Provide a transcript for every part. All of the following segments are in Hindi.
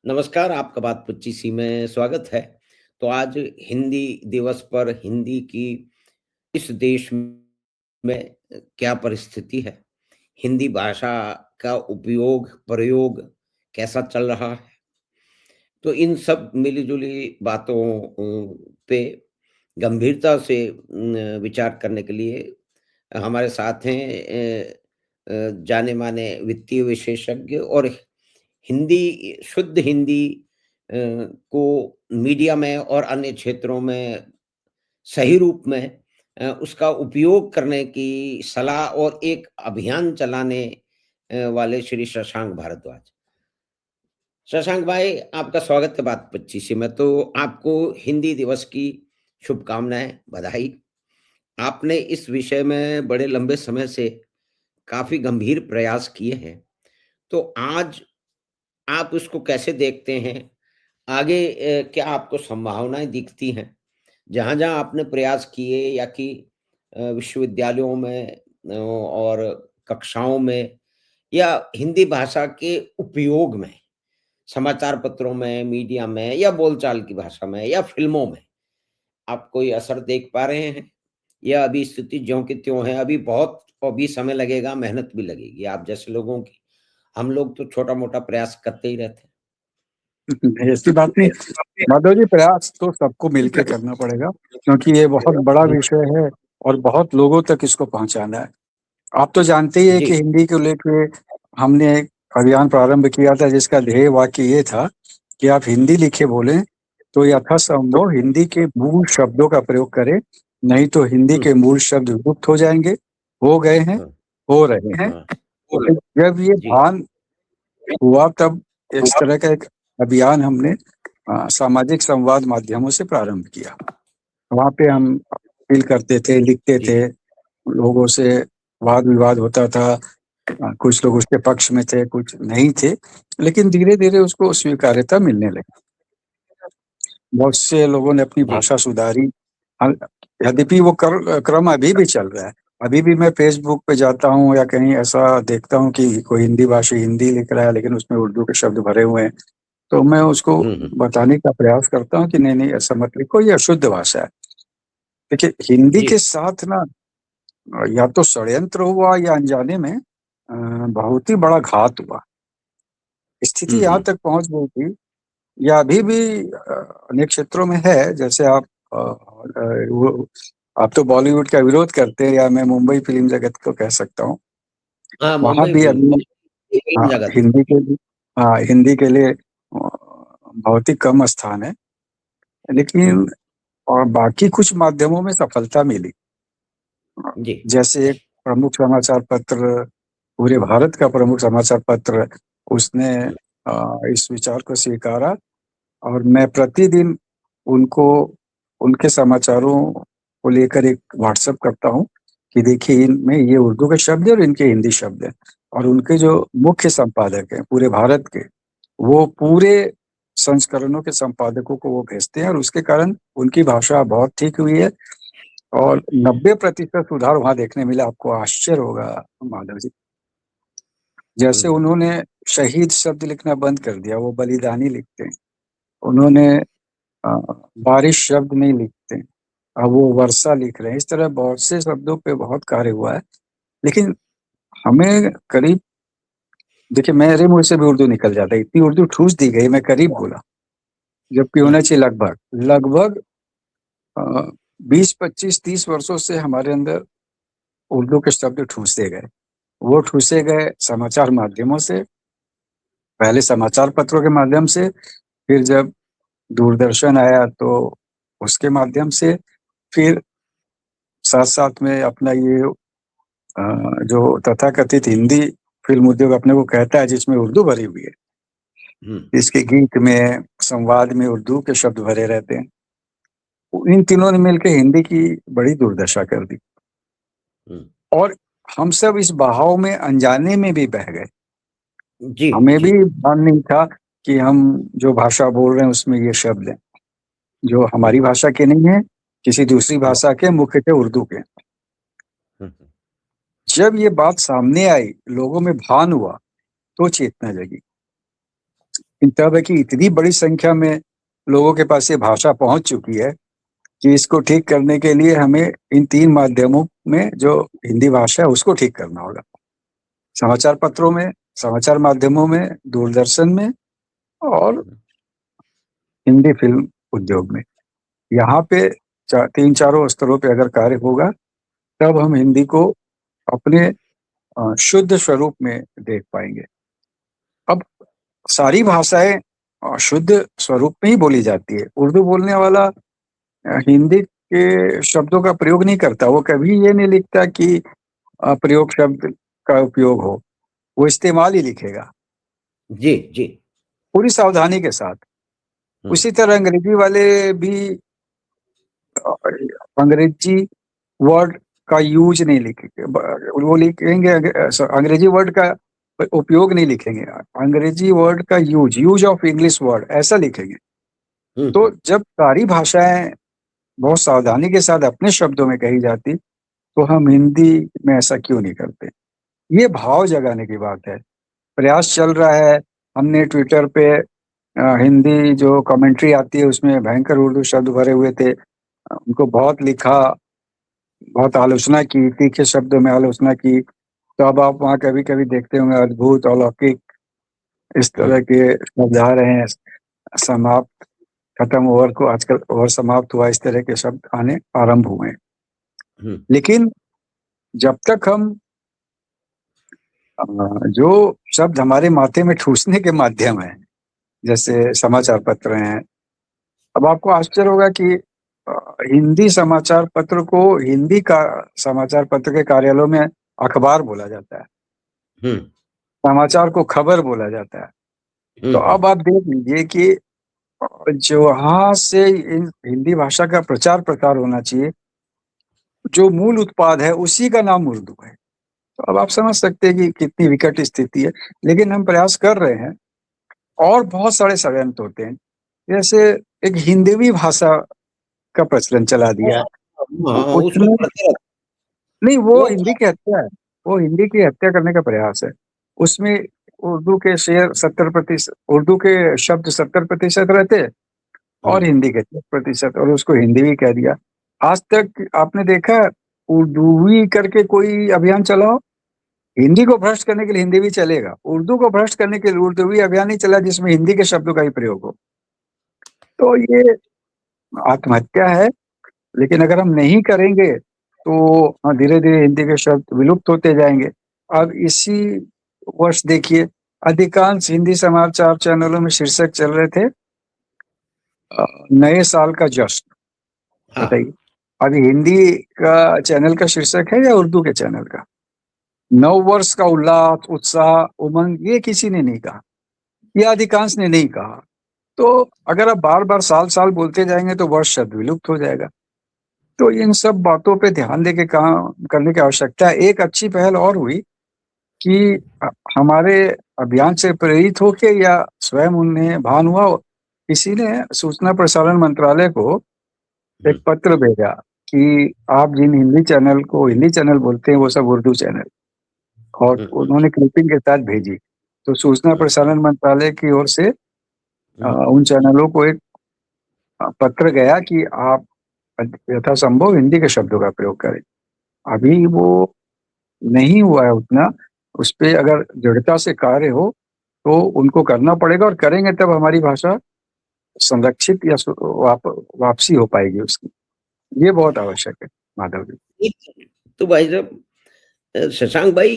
नमस्कार, आपका बात 25सी में स्वागत है। तो आज हिंदी दिवस पर हिंदी की इस देश में क्या परिस्थिति है? हिंदी भाषा का उपयोग, प्रयोग कैसा चल रहा है? तो इन सब मिली-जुली बातों पे गंभीरता से विचार करने के लिए हमारे साथ हैं जाने-माने वित्तीय विशेषज्ञ और हिंदी शुद्ध हिंदी को मीडिया में और अन्य क्षेत्रों में सही रूप में उसका उपयोग करने की सलाह और एक अभियान चलाने वाले श्री शशांक भारद्वाज। शशांक भाई, आपका स्वागत है बात 25 में। तो आपको हिंदी दिवस की शुभकामनाएँ, बधाई। आपने इस विषय में बड़े लंबे समय से काफ़ी गंभीर प्रयास किए हैं। तो आज आप उसको कैसे देखते हैं? आगे क्या आपको संभावनाएँ दिखती हैं? जहाँ-जहाँ आपने प्रयास किए या कि विश्वविद्यालयों में और कक्षाओं में या हिंदी भाषा के उपयोग में, समाचार पत्रों में, मीडिया में या बोलचाल की भाषा में या फ़िल्मों में, आप कोई असर देख पा रहे हैं? या अभी स्थिति ज्यों की त्यों है, अभी समय लगेगा, मेहनत भी लगेगी आप जैसे लोगों की? हम लोग तो छोटा-मोटा प्रयास करते ही रहते हैं। ऐसी बात नहीं। माधव जी, प्रयास तो सबको मिलके करना पड़ेगा, क्योंकि ये बहुत बड़ा जी, विषय है और बहुत लोगों तक इसको पहुंचाना है। आप तो जानते ही हैं जी। कि हिंदी को लेके हमने एक अभियान प्रारंभ किया था, जिसका ध्येय वाक्य ये था कि आप हिंदी लिखे बोलें तो यथासंभव हिंदी के मूल शब्दों का प्रयोग करें, नहीं तो हिंदी हुँ, के मूल शब्द लुप्त हो जाएंगे, हो गए हैं, हाँ, हो रहे हैं। हाँ। तो जब ये जी, भान हुआ, तब इस तरह का एक अभियान हमने सामाजिक संवाद माध्यमों से प्रारंभ किया। वहाँ पे हम अपील करते थे, लिखते जी। थे, लोगों से वाद विवाद होता था। कुछ लोग उसके पक्ष में थे, कुछ नहीं थे, लेकिन धीरे धीरे उसको स्वीकार्यता मिलने लगी। बहुत से लोगों ने अपनी जी। भाषा सुधारी। अ, यद्यपि वो क्रम अभी भी चल रहा है। अभी भी मैं फेसबुक पे जाता हूँ या कहीं ऐसा देखता हूँ कि कोई हिंदी भाषी हिंदी लिख रहा है, लेकिन उसमें उर्दू के शब्द भरे हुए हैं, तो मैं उसको हुँ, हुँ। बताने का प्रयास करता हूँ कि नहीं नहीं, ऐसा मत लिखो, ये अशुद्ध भाषा है। देखिए, हिंदी जी। के साथ ना या तो षड्यंत्र हुआ या अनजाने में बहुत ही बड़ा घात हुआ। स्थिति हुँ, यहाँ हुँ। तक पहुंच गई थी, या अभी भी अनेक क्षेत्रों में है। जैसे आप तो बॉलीवुड का विरोध करते हैं, या मैं मुंबई फिल्म जगत को कह सकता हूँ, हाँ, वहाँ मुंबई भी फिल्म अभी फिल्म हाँ, जगत। हिंदी के लिए हिंदी के लिए बहुत ही कम स्थान है, हुँ, लेकिन और बाकी कुछ माध्यमों में सफलता मिली। जी। जैसे एक प्रमुख समाचार पत्र, पूरे भारत का प्रमुख समाचार पत्र, उसने इस विचार को स्वीकारा, और मैं प्रतिदिन उनको उनके समाचारों को लेकर एक व्हाट्सएप करता हूँ कि देखिए, इनमें ये उर्दू के शब्द है और इनके हिंदी शब्द है। और उनके जो मुख्य संपादक हैं पूरे भारत के, वो पूरे संस्करणों के संपादकों को वो भेजते हैं, और उसके कारण उनकी भाषा बहुत ठीक हुई है। और 90% सुधार वहां देखने मिला। आपको आश्चर्य होगा माधव जी। हुँ, जैसे हुँ। उन्होंने शहीद शब्द लिखना बंद कर दिया, वो बलिदानी लिखते हैं। उन्होंने अ, बारिश शब्द नहीं लिखते, अब वो वर्षा लिख रहे हैं। इस तरह बहुत से शब्दों पे बहुत कार्य हुआ है। लेकिन हमें करीब, देखिए, मेरे मुंह से भी उर्दू निकल जाता है, इतनी उर्दू ठूस दी गई, मैं करीब बोला, जबकि हाँ, होना चाहिए लगभग लगभग 20 25 30 वर्षों से हमारे अंदर उर्दू के शब्द ठूसे गए। वो ठूसे गए समाचार माध्यमों से, पहले समाचार पत्रों के माध्यम से, फिर जब दूरदर्शन आया तो उसके माध्यम से, फिर साथ साथ में अपना ये जो तथाकथित हिंदी फिल्म उद्योग अपने को कहता है, जिसमें उर्दू भरी हुई है, हुँ, इसके गीत में, संवाद में उर्दू के शब्द भरे रहते हैं। इन तीनों ने मिलकर हिंदी की बड़ी दुर्दशा कर दी, हुँ। और हम सब इस बहाव में अनजाने में भी बह गए। जी, हमें जी। भी भान नहीं था कि हम जो भाषा बोल रहे हैं उसमें ये शब्द हैं, जो हुँ, हमारी भाषा के नहीं है, किसी दूसरी हुँ, भाषा के, मुख्यतः उर्दू के। हुँ, हुँ। जब ये बात सामने आई, लोगों में भान हुआ, तो चेतना जगी। तब है कि इतनी बड़ी संख्या में लोगों के पास ये भाषा पहुंच चुकी है कि इसको ठीक करने के लिए हमें इन 3 माध्यमों में जो हिंदी भाषा है उसको ठीक करना होगा। समाचार पत्रों में, समाचार माध्यमों में, दूरदर्शन में और हिंदी फिल्म उद्योग में। यहाँ पे 3 चारों स्तरों पे अगर कार्य होगा तब हम हिंदी को अपने शुद्ध स्वरूप में देख पाएंगे। अब सारी भाषाएं शुद्ध स्वरूप में ही बोली जाती है। उर्दू बोलने वाला हिंदी के शब्दों का प्रयोग नहीं करता। वो कभी ये नहीं लिखता कि प्रयोग शब्द का उपयोग हो, वो इस्तेमाल ही लिखेगा जी, जी। पूरी सावधानी के साथ। हुँ, उसी तरह अंग्रेजी वाले भी अ, अंग्रेजी वर्ड का यूज नहीं लिखेंगे। वो लिखेंगे अंग्रेजी वर्ड का उपयोग नहीं लिखेंगे, अंग्रेजी वर्ड का यूज ऑफ इंग्लिश वर्ड ऐसा लिखेंगे। हुँ, तो हुँ, जब सारी भाषाएं बहुत सावधानी के साथ अपने शब्दों में कही जाती तो हम हिंदी में ऐसा क्यों नहीं करते? ये भाव जगाने की बात है। प्रयास चल रहा है। हमने ट्विटर पे हिंदी जो कमेंट्री आती है उसमें भयंकर उर्दू शब्द भरे हुए थे। उनको बहुत लिखा, बहुत आलोचना की, तीखे शब्दों में आलोचना की। तो अब आप वहाँ कभी-कभी देखते होंगे अद्भुत, अलौकिक इस हुँ, तरह के शब्द आ रहे हैं। समाप्त, खत्म, ओवर को आजकल ओवर समाप्त हुआ, इस तरह के शब्द आने आरंभ हुए हैं। हुँ, लेकिन जब तक हम जो शब्द हमारे माथे में ठूँसने के माध्यम हैं, जैसे समाचार पत्र हैं। अब आपको आश्चर्य होगा कि अ, हिंदी समाचार पत्र को हिंदी का समाचार पत्र के कार्यालयों में अखबार बोला जाता है, हुँ, समाचार को खबर बोला जाता है। हुँ, तो हुँ, अब आप देख लीजिए कि जहाँ से इन हिंदी भाषा का प्रचार-प्रसार होना चाहिए, जो मूल उत्पाद है उसी का नाम उर्दू है। तो अब आप समझ सकते हैं कि कितनी विकट स्थिति है। लेकिन हम प्रयास कर रहे हैं और बहुत सारे षड्यंत्र होते हैं। जैसे एक हिंदवी भाषा का प्रचलन चला दिया है। हाँ, हाँ, उसको उसमें पढ़ते रहते नहीं, वो वो हिंदी की हत्या है, वो हिंदी की हत्या करने का प्रयास है। उसमें उर्दू के शेर 70% उर्दू के शब्द 70% रहते और हुँ, हिंदी के 30% और उसको हिंदी भी कह दिया। आज तक आपने देखा है उर्दूवी करके कोई अभियान चला हो? हिंदी को भ्रष्ट करने के लिए हिंदी भी चलेगा, उर्दू को भ्रष्ट करने के लिए उर्दूवी अभियान नहीं चला जिसमें हिंदी के शब्दों का ही प्रयोग हो। तो ये आत्महत्या है। लेकिन अगर हम नहीं करेंगे तो धीरे-धीरे हिंदी के शब्द विलुप्त होते जाएँगे। अब इसी वर्ष देखिए अधिकांश हिंदी समाचार चैनलों में शीर्षक चल रहे थे नए साल का जश्न। हाँ, बताइए, अभी हिंदी का चैनल का शीर्षक है या उर्दू के चैनल का? नववर्ष का उल्लास, उत्साह, उमंग ये किसी ने नहीं कहा, या अधिकांश ने नहीं कहा। तो अगर आप बार-बार साल-साल बोलते जाएँगे तो वर्ष शब्द विलुप्त हो जाएगा। तो इन सब बातों पे ध्यान देके काम करने की आवश्यकता है। एक अच्छी पहल और हुई कि हमारे अभियान से प्रेरित होके या स्वयं उन्हें भान हुआ हो, किसी ने सूचना प्रसारण मंत्रालय को एक हुँ, पत्र भेजा कि आप जिन हिंदी चैनल बोलते हैं वो सब उर्दू चैनल, और हुँ, उन्होंने क्लिपिंग के साथ भेजी। तो सूचना हुँ, प्रसारण मंत्रालय की ओर से हुँ, उन चैनलों को एक पत्र गया कि आप यथासंभव हिंदी के शब्दों का प्रयोग करें। अभी वो नहीं हुआ है उतना, उसपे अगर दृढ़ता से कार्य हो, तो उनको करना पड़ेगा और करेंगे तब हमारी भाषा संरक्षित या वापसी हो पाएगी उसकी। ये बहुत आवश्यक है, माधव जी। एक तो भाई साहब शशांक भाई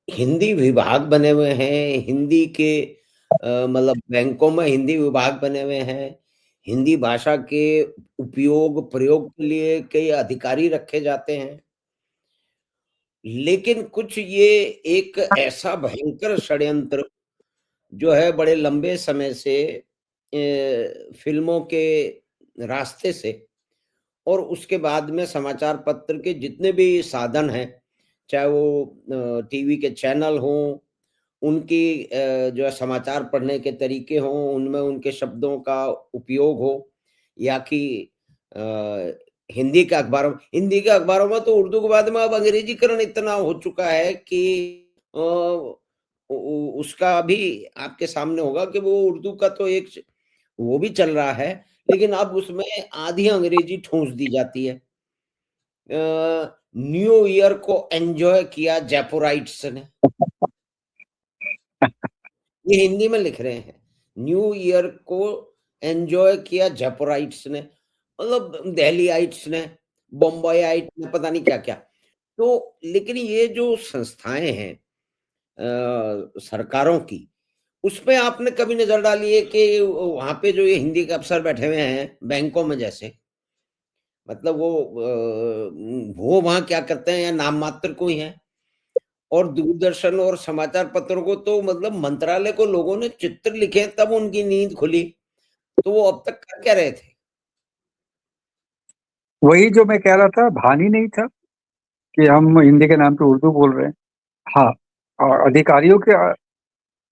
हिंदी विभाग बने हुए हैं, हिंदी के मतलब बैंकों में हिंदी विभाग बने हुए हैं, हिंदी भाषा के उपयोग, प्रयोग के लिए कई अधिकारी रखे जाते हैं। लेकिन कुछ ये एक ऐसा भयंकर षड्यंत्र जो है बड़े लंबे समय से फ़िल्मों के रास्ते से और उसके बाद में समाचार पत्र के जितने भी साधन हैं, चाहे वो टीवी के चैनल हों, उनकी जो है समाचार पढ़ने के तरीके हों, उनमें उनके शब्दों का उपयोग हो या कि अ, हिंदी के अखबारों में तो उर्दू के बाद में अब अंग्रेजीकरण इतना हो चुका है कि अ, उसका भी आपके सामने होगा कि वो उर्दू का तो एक वो भी चल रहा है, लेकिन अब उसमें आधी अंग्रेजी ठूँस दी जाती है। न्यू ईयर को एन्जॉय किया जयपुराइट्स ने। ये हिंदी में लिख रहे हैं। न्यू ईयर को एन्जॉय किया जयपुराइट्स ने, मतलब दिल्लीइट्स ने, बम्बईइट ने, पता नहीं क्या-क्या। तो लेकिन ये जो संस्थाएँ हैं सरकारों की, उसपे आपने कभी नज़र डाली है कि वहाँ पे जो ये हिंदी के अफ़सर बैठे हुए हैं, बैंकों में जैसे, मतलब वो वहाँ क्या करते हैं या नाम मात्र को ही हैं? और दूरदर्शन और समाचार पत्रों को तो मतलब मंत्रालय को लोगों ने चित्र लिखे तब उनकी नींद खुली, तो वो अब तक कर क्या रहे थे? वही जो मैं कह रहा था, भान ही नहीं था कि हम हिंदी के नाम पे उर्दू बोल रहे हैं। हाँ, और अधिकारियों के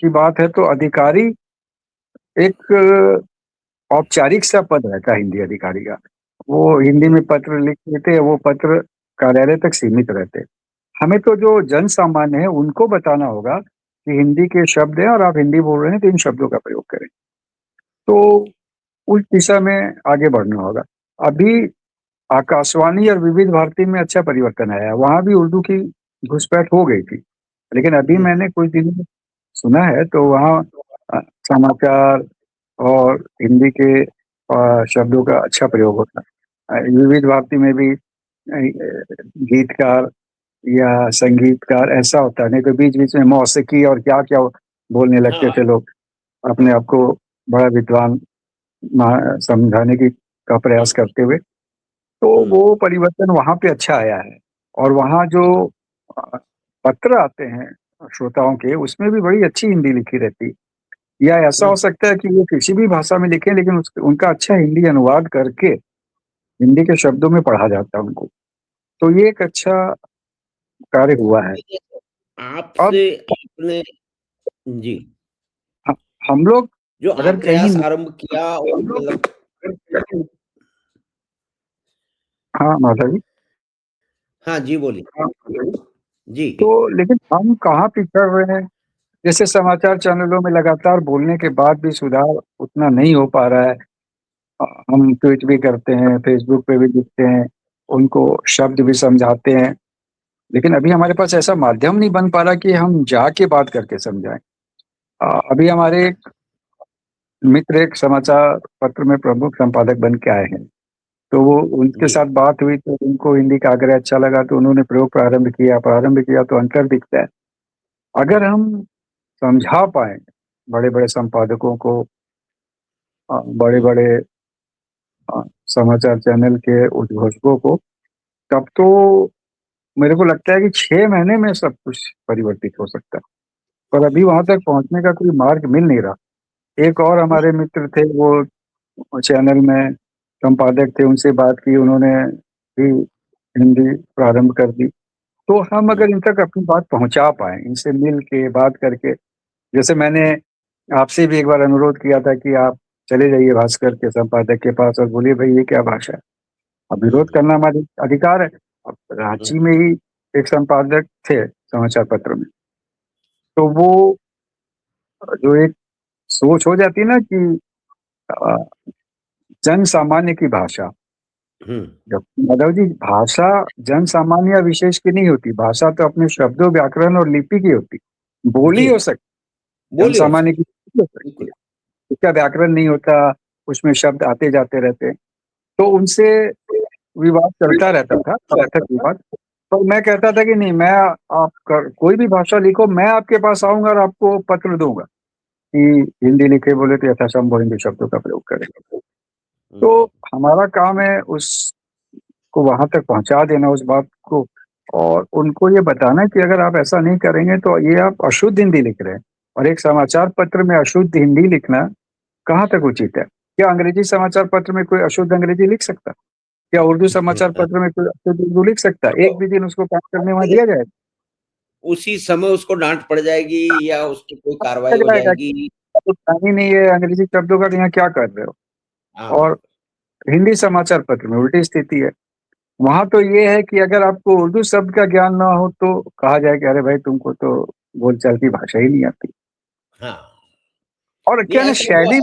की बात है तो अधिकारी एक औपचारिक सा पद रहता है हिंदी अधिकारी का। वो हिंदी हुँ, में पत्र लिख देते हैं, वो पत्र कार्यालय तक सीमित रहते हैं। हमें तो जो जन सामान्य है उनको बताना होगा कि हिंदी के शब्द हैं और आप हिंदी बोल रहे हैं तो इन शब्दों का प्रयोग करें। तो उस दिशा में आगे बढ़ना होगा। अभी आकाशवाणी और विविध भारती में अच्छा परिवर्तन आया है, वहाँ भी उर्दू की घुसपैठ हो गई थी। लेकिन अभी हुँ, मैंने कुछ दिन में सुना है तो वहाँ समाचार और हिंदी के शब्दों का अच्छा प्रयोग होता है। विविध भारती में भी गीतकार या संगीतकार ऐसा होता है, नहीं तो बीच-बीच में मौसीकी और क्या-क्या बोलने लगते हाँ, थे लोग, अपने आप को बड़ा विद्वान समझाने की का प्रयास करते हुए। तो हुँ, वो परिवर्तन वहाँ पे अच्छा आया है और वहाँ जो अ, पत्र आते हैं श्रोताओं के, उसमें भी बड़ी अच्छी हिंदी लिखी रहती है। या ऐसा हुँ, हो सकता है कि वो किसी भी भाषा में लिखें लेकिन उनका अच्छा हिंदी अनुवाद करके हिंदी के शब्दों में पढ़ा जाता है उनको। तो ये एक अच्छा कार्य हुआ है। देखिए अब आपसे आपने जी, ह हम लोग जो अगर आप कहीं प्रयास आरंभ किया और मतलब हाँ, माता जी। हाँ जी, बोलिए। हाँ, बताइए। जी, तो लेकिन हम कहाँ पिछड़ रहे हैं? जैसे समाचार चैनलों में लगातार बोलने के बाद भी सुधार उतना नहीं हो पा रहा है। हम ट्वीट भी करते हैं, फ़ेसबुक पे भी लिखते हैं, उनको शब्द भी समझाते हैं, लेकिन अभी हमारे पास ऐसा माध्यम नहीं बन पा रहा कि हम जाके बात करके समझाएँ। अभी हमारे एक मित्र एक समाचार पत्र में प्रमुख संपादक बन के आए हैं, तो वो उनके जी, साथ बात हुई तो उनको हिंदी का आग्रह अच्छा लगा तो उन्होंने प्रयोग प्रारंभ किया तो अंतर दिखता है। हुँ, अगर हम समझा पाएँ बड़े-बड़े संपादकों को हुँ, बड़े-बड़े समाचार चैनल के उद्घोषकों को, तब तो मेरे को लगता है कि 6 महीने में सब कुछ परिवर्तित हो सकता है। पर अभी वहाँ तक पहुँचने का कोई मार्ग मिल नहीं रहा। एक और नहीं, हमारे मित्र थे, वो चैनल में संपादक थे, उनसे बात की, उन्होंने भी हिंदी प्रारंभ कर दी। तो हम हुँ, अगर इन तक अपनी बात पहुँचा पाएँ, इनसे मिल के बात करके, जैसे मैंने आपसे भी एक बार अनुरोध किया था कि आप चले जाइए भास्कर के संपादक के पास और बोलिए भई ये क्या भाषा है? अब हुँ, विरोध करना हमारी अधिकार है। अब हुँ, रांची में ही एक संपादक थे समाचार पत्र में, तो वो जो एक सोच हो जाती है ना कि अ, जन सामान्य की भाषा, हुँ, जब माधव जी भाषा जन सामान्य या विशेष की नहीं होती, भाषा तो अपने शब्दों, व्याकरण और लिपि की होती। बोली जी, हो सकती, जन बोली हो सामान्य की सकती बोली हो सकती बिल्कुल। है। उसका व्याकरण नहीं होता, उसमें शब्द आते-जाते रहते हैं। तो उनसे विवाद चलता रहता था, सार्थक विवाद। पर मैं कहता था कि नहीं, मैं आप क कोई भी भाषा लिखो, मैं आपके पास आऊँगा और आपको पत्र दूँगा कि हिंदी लिखे बोले तो यथासंभव हिंदी शब्दों का प्रयोग करें। तो हुँ, हमारा काम है उसको वहाँ तक पहुँचा देना उस बात को और उनको ये बताना कि अगर आप ऐसा नहीं करेंगे तो ये आप अशुद्ध हिंदी लिख रहे हैं और एक समाचार पत्र में अशुद्ध हिंदी लिखना कहाँ तक उचित है? क्या अंग्रेजी समाचार पत्र में कोई अशुद्ध अंग्रेजी लिख सकता है? क्या उर्दू समाचार पत्र में कोई अशुद्ध उर्दू लिख सकता है? तो एक भी दिन उसको काम करने वहाँ दिया जाएगा? उसी समय उसको डाँट पड़ जाएगी या उस पे कोई पूछा कार्रवाई हो जाएगा कि जाएगी। कुछ काम ही नहीं है, अंग्रेजी शब्दों का तो यहाँ क्या कर रहे हो? हाँ, और हिंदी समाचार पत्र में उल्टी स्थिति है। वहाँ तो ये है कि अगर आपको उर्दू शब्द का ज्ञान ना हो तो कहा जाए कि अरे भाई तुमको तो बोलचाल की भाषा ही नहीं आती। हाँ। और नहीं क्या ना ऐसा हुआ शैली